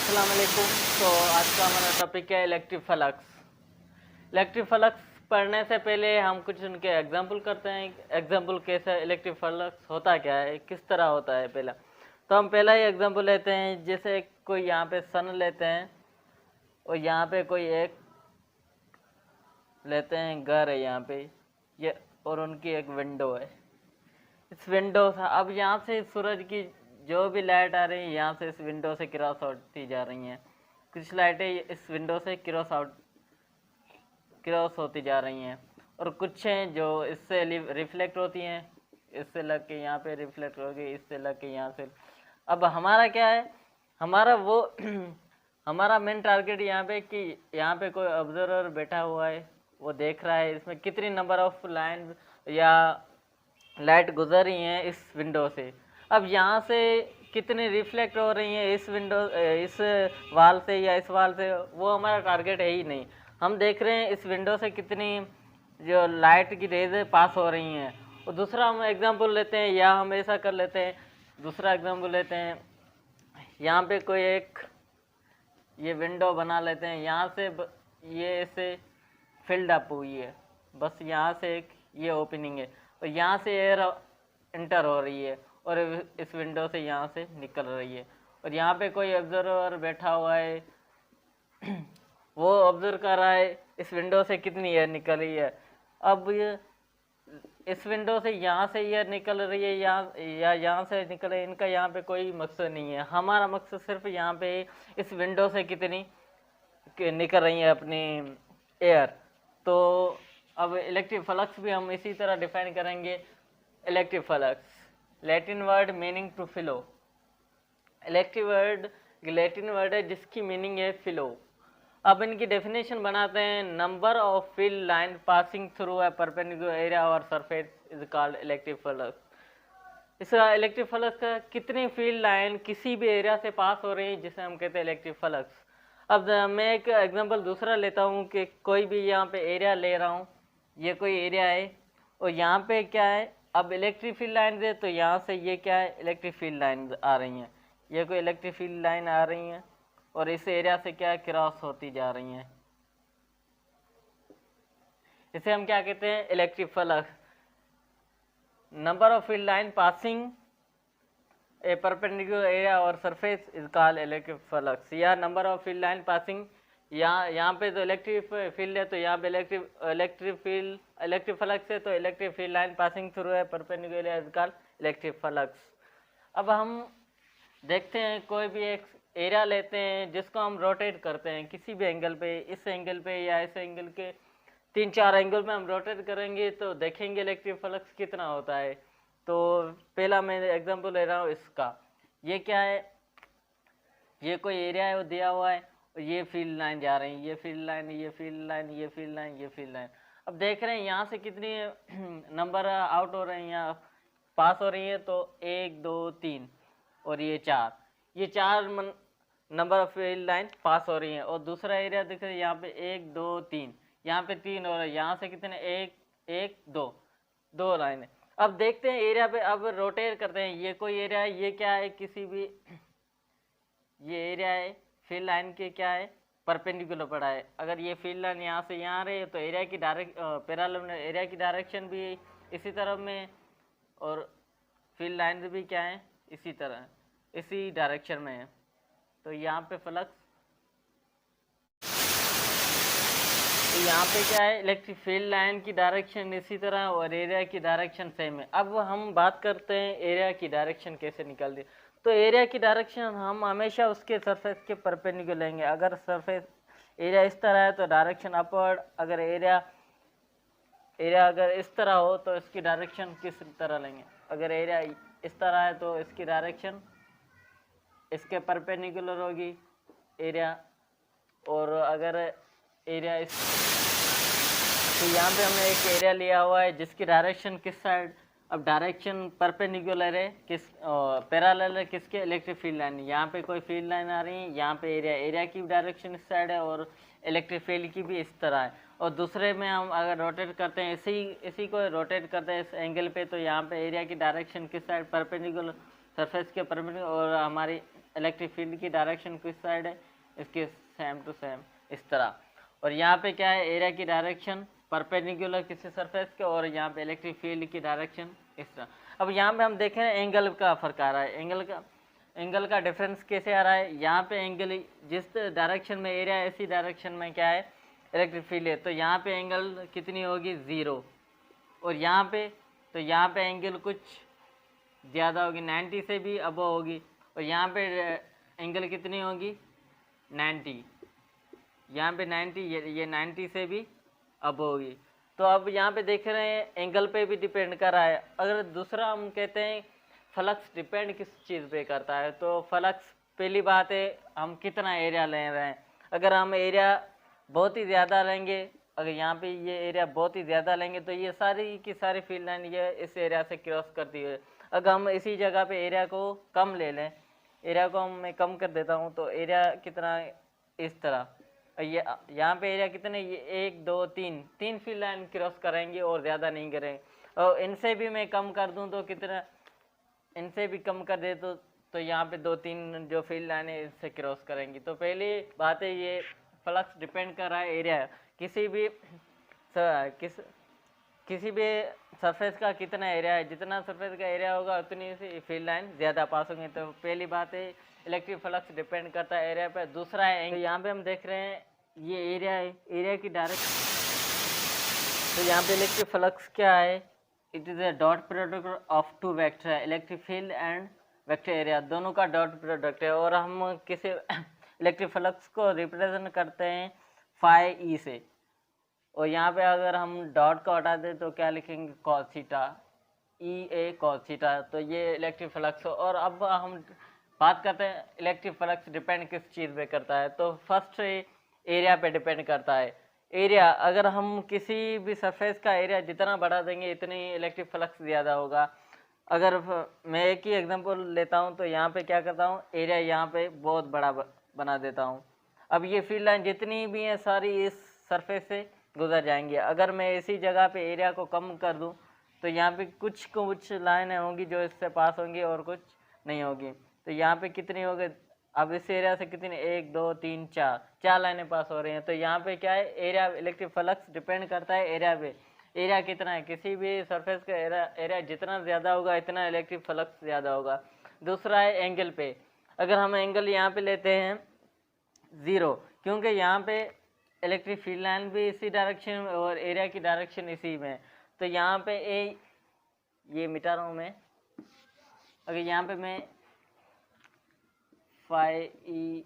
अस्सलाम वालेकुम। तो आज का हमारा टॉपिक है इलेक्ट्रिक फ्लक्स। इलेक्ट्रिक फ्लक्स पढ़ने से पहले हम कुछ उनके एग्जांपल करते हैं। एग्जांपल कैसे इलेक्ट्रिक फ्लक्स होता क्या है, किस तरह होता है। तो हम पहला ही एग्जांपल लेते हैं। जैसे कोई यहाँ पे सन लेते हैं और यहाँ पे कोई एक लेते हैं घर है यहाँ पे ये, और उनकी एक विंडो है। इस विंडो से अब यहाँ से सूरज की जो भी लाइट आ रही है यहाँ से इस विंडो से क्रॉस होती जा रही हैं। कुछ लाइटें इस विंडो से क्रॉस होती जा रही हैं और कुछ हैं जो इससे रिफ्लेक्ट होती हैं। इससे लग के यहाँ पे रिफ्लेक्ट होगी, इससे लग के यहाँ से। अब हमारा क्या है, हमारा वो हमारा मेन टारगेट यहाँ पे कि यहाँ पे कोई ऑब्जर्वर बैठा हुआ है, वो देख रहा है इसमें कितनी नंबर ऑफ लाइन या लाइट गुजर रही हैं इस विंडो से। अब यहाँ से कितनी रिफ्लेक्ट हो रही हैं इस विंडो इस वाल से या इस वाल से, वो हमारा टारगेट है ही नहीं। हम देख रहे हैं इस विंडो से कितनी जो लाइट की रेज पास हो रही हैं। और दूसरा हम एग्जांपल लेते हैं, या हम ऐसा कर लेते हैं, दूसरा एग्जांपल लेते हैं। यहाँ पे कोई एक ये विंडो बना लेते हैं। यहाँ से ये ऐसे फिल्ड अप हुई है, बस यहाँ से एक ये ओपनिंग है और यहाँ से एयर एंटर हो रही है और इस विंडो से यहाँ से निकल रही है। और यहाँ पे कोई ऑब्जर्वर बैठा हुआ है, वो ऑब्जर्व कर रहा है इस विंडो से कितनी एयर निकल रही है। अब ये इस विंडो से यहाँ से एयर निकल रही है या यहाँ से निकल रही है, इनका यहाँ पे कोई मकसद नहीं है। हमारा मकसद सिर्फ यहाँ पे इस विंडो से कितनी निकल रही है अपनी एयर। तो अब इलेक्ट्रिक फ्लक्स भी हम इसी तरह डिफाइन करेंगे। Electric flux Latin word meaning to flow. Electric word Latin word है जिसकी मीनिंग है फ्लो। अब इनकी डेफिनेशन बनाते हैं। Number of field line passing through a perpendicular area और surface is called electric flux. इसका इलेक्ट्रिक फ्लक्स का कितनी फील्ड लाइन किसी भी एरिया से पास हो रही है जिसे हम कहते हैं इलेक्ट्रिक फ्लक्स। अब मैं एक एग्जांपल दूसरा लेता हूँ कि कोई भी यहाँ पे एरिया ले रहा हूँ, ये कोई एरिया है और यहाँ पे क्या है, अब इलेक्ट्रिक फील्ड लाइन है तो यहाँ से ये क्या है, इलेक्ट्रिक फील्ड लाइन आ रही हैं। ये कोई इलेक्ट्रिक फील्ड लाइन आ रही हैं और इस एरिया से क्या क्रॉस होती जा रही हैं। इसे हम क्या कहते हैं, electric flux. Number of field line passing a perpendicular area और surface is called electric flux. या number of field line passing, यहाँ पे तो इलेक्ट्रिक फील्ड है तो यहाँ पे इलेक्ट्रिक फ्लक्स है, तो electric field line passing through है perpendicular area is called electric flux. अब हम देखते हैं कोई भी एक एरिया लेते हैं जिसको हम रोटेट करते हैं किसी भी एंगल पे, इस एंगल पे या इस एंगल के 3-4 एंगल में हम रोटेट करेंगे तो देखेंगे इलेक्ट्रिक फ्लक्स कितना होता है। तो पहला मैं एग्जांपल ले रहा हूँ इसका। ये क्या है, ये कोई एरिया है वो दिया हुआ है और ये फील्ड लाइन जा रही है, ये फील्ड लाइन, ये फील्ड लाइन, ये फील्ड लाइन, ये फील्ड लाइन। अब देख रहे हैं यहाँ से कितनी नंबर आउट हो रहे हैं, यहाँ पास हो रही है, तो 1 2 3 और ये 4, ये 4 नंबर ऑफ फील्ड लाइन पास हो रही हैं। और दूसरा एरिया दिख रहा है यहाँ पे 1 2 3, यहाँ पे 3 और यहाँ से कितने 1 2 2 लाइन है। अब देखते हैं एरिया पे, अब रोटेट करते हैं। ये कोई एरिया है, ये क्या है, किसी भी ये एरिया है फील्ड लाइन के क्या है, परपेंडिकुलर पड़ा है। अगर ये फील्ड लाइन यहाँ से यहाँ रही है तो एरिया की पैरेलल एरिया की डायरेक्शन भी इसी तरफ में और फील्ड लाइन भी क्या है इसी तरह इसी डायरेक्शन में है। तो यहाँ पे फ्लक्स, तो यहाँ पे क्या है, इलेक्ट्रिक फील्ड लाइन की डायरेक्शन इसी तरह और एरिया की डायरेक्शन सेम है। अब हम बात करते हैं एरिया की डायरेक्शन कैसे निकालते हैं। तो एरिया की डायरेक्शन हम हमेशा उसके सरफेस के परपेंडिकुलर लेंगे। अगर सरफेस एरिया इस तरह है तो डायरेक्शन अपवर्ड, अगर एरिया अगर इस तरह हो तो इसकी डायरेक्शन किस तरह लेंगे। अगर एरिया इस तरह है तो इसकी डायरेक्शन इसके परपेंडिकुलर होगी एरिया। और अगर एरिया इस, तो यहाँ पे हमने एक एरिया लिया हुआ है जिसकी डायरेक्शन किस साइड, अब डायरेक्शन परपेंडिकुलर है किस पैरेलल है किसके, इलेक्ट्रिक फील्ड लाइन। यहाँ पे कोई फील्ड लाइन आ रही है, यहाँ पे एरिया की डायरेक्शन इस साइड है और इलेक्ट्रिक फील्ड की भी इस तरह है। और दूसरे में हम अगर रोटेट करते हैं इसी को रोटेट करते हैं इस एंगल पे, तो यहाँ पे एरिया की डायरेक्शन किस साइड, परपेंडिकुलर सरफेस के परपेंडिकुलर और हमारी इलेक्ट्रिक फील्ड की डायरेक्शन किस साइड है, इसके सेम टू सेम इस तरह। और यहाँ पे क्या है, एरिया की डायरेक्शन परपेंडिकुलर किसी सरफेस के, और यहाँ पे इलेक्ट्रिक फील्ड की डायरेक्शन इस तरह। अब यहाँ पे हम देखें एंगल का फर्क आ रहा है, एंगल का डिफरेंस कैसे आ रहा है। यहाँ पे एंगल जिस डायरेक्शन में एरिया है, इसी डायरेक्शन में क्या है, इलेक्ट्रिक फील्ड है। तो यहाँ पे एंगल कितनी होगी, 0। और यहाँ पे तो यहाँ पे एंगल कुछ ज़्यादा होगी, 90 से भी अबव होगी। और यहाँ पे एंगल कितनी होगी, 90। यहाँ पे 90, ये 90 से भी अबव होगी। तो अब यहाँ पे देख रहे हैं एंगल पे भी डिपेंड कर रहा है। अगर दूसरा हम कहते हैं फ्लक्स डिपेंड किस चीज़ पे करता है, तो फ्लक्स पहली बात है हम कितना एरिया ले रहे हैं। अगर हम एरिया बहुत ही ज़्यादा लेंगे, अगर यहाँ पे ये एरिया बहुत ही ज़्यादा लेंगे तो ये सारी की सारी फील्ड लाइन ये इस एरिया से क्रॉस करती है। अगर हम इसी जगह पे एरिया को कम ले लें, एरिया को मैं कम कर देता हूँ, तो एरिया कितना इस तरह, ये यहाँ पे एरिया कितने, ये 1 2 3 फील्ड लाइन क्रॉस करेंगे और ज़्यादा नहीं करेंगे। और इनसे भी मैं कम कर दूँ तो कितना, इनसे भी कम कर दे तो यहाँ पे 2-3 जो फील्ड लाइन है इससे क्रॉस करेंगी। तो पहली बात है ये फ्लक्स डिपेंड कर रहा है एरिया, किसी भी सरफेस का कितना एरिया है, जितना सरफेस का एरिया होगा उतनी सी फील्ड लाइन ज़्यादा पास होंगे। तो पहली बात है इलेक्ट्रिक फ्लक्स डिपेंड करता है एरिया पर। दूसरा है, तो यहाँ पे हम देख रहे हैं ये एरिया है, एरिया की डायरेक्शन। तो यहाँ पे इलेक्ट्रिक फ्लक्स क्या है, it is a dot product of 2 vector है, electric field and vector area, दोनों का डॉट प्रोडक्ट है। और हम किसी इलेक्ट्रिक फ्लक्स को रिप्रेजेंट करते हैं फाई ई से। और यहाँ पे अगर हम डॉट को हटा दें तो क्या लिखेंगे, कॉस थीटा, ई ए कॉस थीटा। तो ये इलेक्ट्रिक फ्लक्स। और अब हम बात करते हैं इलेक्ट्रिक फ्लक्स डिपेंड किस चीज़ पे करता है। तो फर्स्ट एरिया पे डिपेंड करता है। एरिया, अगर हम किसी भी सरफेस का एरिया जितना बढ़ा देंगे इतनी इलेक्ट्रिक फ्लक्स ज़्यादा होगा। अगर मैं एक ही एग्जांपल लेता हूँ, तो यहाँ पे क्या करता हूँ, एरिया यहाँ पे बहुत बड़ा बना देता हूँ। अब ये फील्ड लाइन जितनी भी है सारी इस सरफेस से गुजर जाएंगी। अगर मैं इसी जगह पे एरिया को कम कर दूँ तो यहाँ पे कुछ लाइनें होंगी जो इससे पास होंगी और कुछ नहीं होगी। तो यहाँ पे कितनी हो गई, अब इस एरिया से कितनी, 1 2 3 4 लाइनें पास हो रही हैं। तो यहाँ पे क्या है, एरिया इलेक्ट्रिक फ्लक्स डिपेंड करता है एरिया पे। एरिया कितना है, किसी भी सरफेस का एरिया जितना ज़्यादा होगा इतना इलेक्ट्रिक फ्लक्स ज़्यादा होगा। दूसरा है एंगल पे। अगर हम एंगल यहाँ पे लेते हैं 0, क्योंकि यहाँ पे इलेक्ट्रिक फील्ड लाइन भी इसी डायरेक्शन में और एरिया की डायरेक्शन इसी में। तो यहाँ पे ये मिटा रहा हूँ मैं। अगर यहाँ पे मैं फाई ई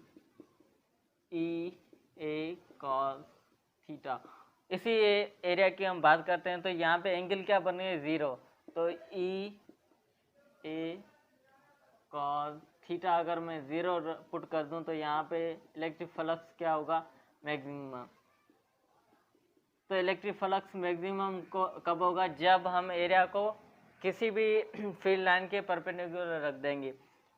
ए कॉस थीटा इसी एरिया की हम बात करते हैं, तो यहाँ पे एंगल क्या बनेगा, 0। तो ई ए कॉस थीटा अगर मैं 0 पुट कर दूं तो यहाँ पे इलेक्ट्रिक फ्लक्स क्या होगा, मैक्सिमम। तो इलेक्ट्रिक फ्लक्स मैक्सिमम को कब होगा, जब हम एरिया को किसी भी फील्ड लाइन के परपेंडिकुलर रख देंगे।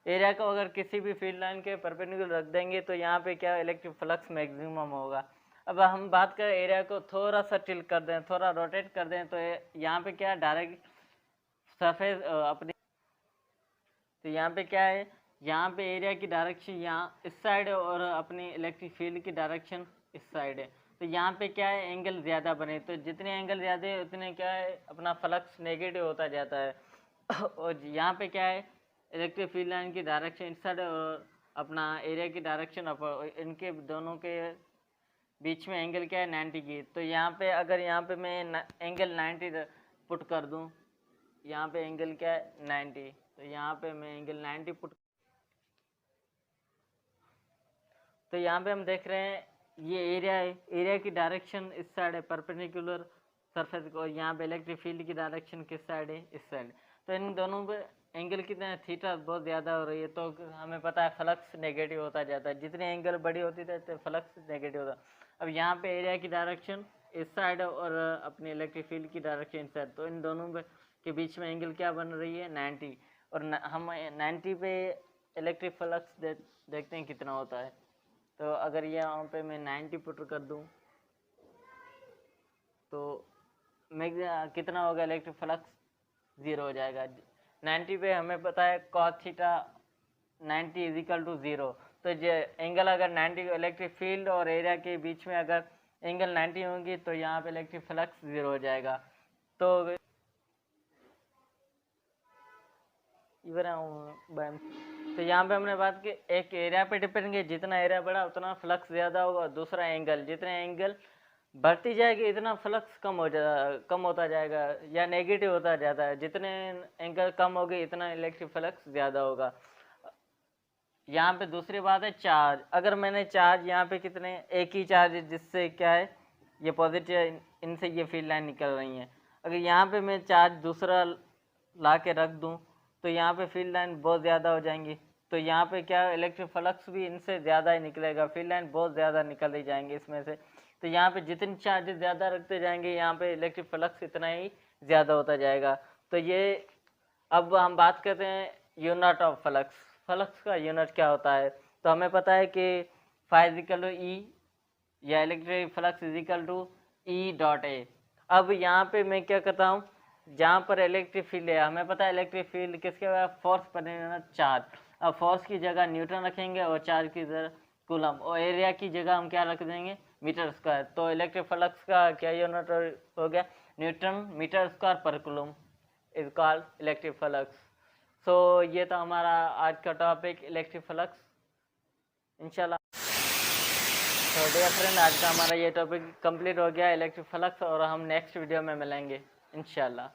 एरिया को अगर किसी भी फील्ड लाइन के परपेंडिकुलर रख देंगे तो यहाँ पे क्या इलेक्ट्रिक फ्लक्स मैक्सिमम होगा। अब हम बात करें एरिया को थोड़ा सा टिल्ट कर दें, थोड़ा रोटेट कर दें, तो यहाँ पे क्या डायरेक्ट सरफेस अपनी, तो यहाँ पे क्या है, यहाँ पे एरिया की डायरेक्शन यहाँ इस साइड है और अपनी इलेक्ट्रिक फील्ड की डायरेक्शन इस साइड है। तो यहाँ पे क्या है, एंगल ज़्यादा बने, तो जितने एंगल ज़्यादा है उतने क्या है अपना फ्लक्स नेगेटिव होता जाता है। और यहाँ पे क्या है, इलेक्ट्रिक फील्ड लाइन की डायरेक्शन इस साइड और अपना एरिया की डायरेक्शन अपर, इनके दोनों के बीच में एंगल क्या है, 90 की। तो यहाँ पे अगर यहाँ पे मैं एंगल 90 पुट कर दूँ, यहाँ पे एंगल क्या है 90, तो यहाँ पे मैं एंगल 90 पुट, तो यहाँ पे हम देख रहे हैं ये एरिया है, एरिया की डायरेक्शन इस साइड है परपेंडिकुलर सरफेस को, और यहाँ पे इलेक्ट्रिक फील्ड की डायरेक्शन किस साइड है, इस साइड। तो इन दोनों पे एंगल कितना है, थीटा बहुत ज़्यादा हो रही है, तो हमें पता है फ्लक्स नेगेटिव होता जाता है, जितनी एंगल बड़ी होती है तो फ्लक्स नेगेटिव होता। अब यहाँ पे एरिया की डायरेक्शन इस साइड और अपनी इलेक्ट्रिक फील्ड की डायरेक्शन इस साइड, तो इन दोनों के बीच में एंगल क्या बन रही है, 90। और हम 90 पे इलेक्ट्रिक फ्लक्स देखते हैं कितना होता है। तो अगर यहाँ पे मैं 90 पुट कर दूँ तो मैं कितना होगा, इलेक्ट्रिक फ्लक्स 0 हो जाएगा। 90 पे हमें पता है cos theta 90 is equal to 0। तो जो एंगल अगर 90 इलेक्ट्रिक फील्ड और एरिया के बीच में अगर एंगल 90 होंगी तो यहाँ पे इलेक्ट्रिक फ्लक्स 0 हो जाएगा। तो तो यहाँ पे हमने बात की एक एरिया पे डिपेंड है, जितना एरिया बड़ा उतना फ्लक्स ज़्यादा होगा। दूसरा एंगल, जितने एंगल बढ़ती जाएगी इतना फ्लक्स कम होता जाएगा या नेगेटिव होता जाता है। जितने एंगल कम होगी इतना इलेक्ट्रिक फ्लक्स ज़्यादा होगा। यहाँ पे दूसरी बात है चार्ज। अगर मैंने चार्ज यहाँ पे कितने एक ही चार्ज जिससे क्या है ये पॉजिटिव, इनसे ये फील्ड लाइन निकल रही है। अगर यहाँ पे मैं चार्ज दूसरा ला के रख दूँ तो यहाँ पे फील्ड लाइन बहुत ज़्यादा हो जाएंगी। तो यहाँ पे क्या इलेक्ट्रिक फ्लक्स भी इनसे ज़्यादा ही निकलेगा, फील्ड लाइन बहुत ज़्यादा निकल ही जाएंगे इसमें से। तो यहाँ पे जितने चार्जेस ज़्यादा रखते जाएंगे यहाँ पे इलेक्ट्रिक फ्लक्स इतना ही ज़्यादा होता जाएगा। तो ये अब हम बात करते हैं यूनिट ऑफ फ्लक्स। फ्लक्स का यूनिट क्या होता है? तो हमें पता है कि फाई इजिकल टू ई या electric flux is equal to E dot A. अब यहाँ पे मैं क्या करता हूँ, जहाँ पर इलेक्ट्रिक फील्ड है, हमें पता है इलेक्ट्रिक फील्ड किसके बाद फोर्स पर चार्ज। अब फोर्स की जगह न्यूटन रखेंगे और चार्ज की जगह कूलम, और एरिया की जगह हम क्या रख देंगे, मीटर स्क्वायर। तो इलेक्ट्रिक फ्लक्स का क्या यूनिट हो गया, न्यूटन मीटर स्क्वायर पर coulomb is called electric flux. So ये था हमारा आज का टॉपिक इलेक्ट्रिक फ्लक्स इंशाल्लाह। तो डियर फ्रेंड, आज का हमारा ये टॉपिक कंप्लीट हो गया इलेक्ट्रिक फ्लक्स, और हम नेक्स्ट वीडियो में मिलेंगे इंशाल्लाह।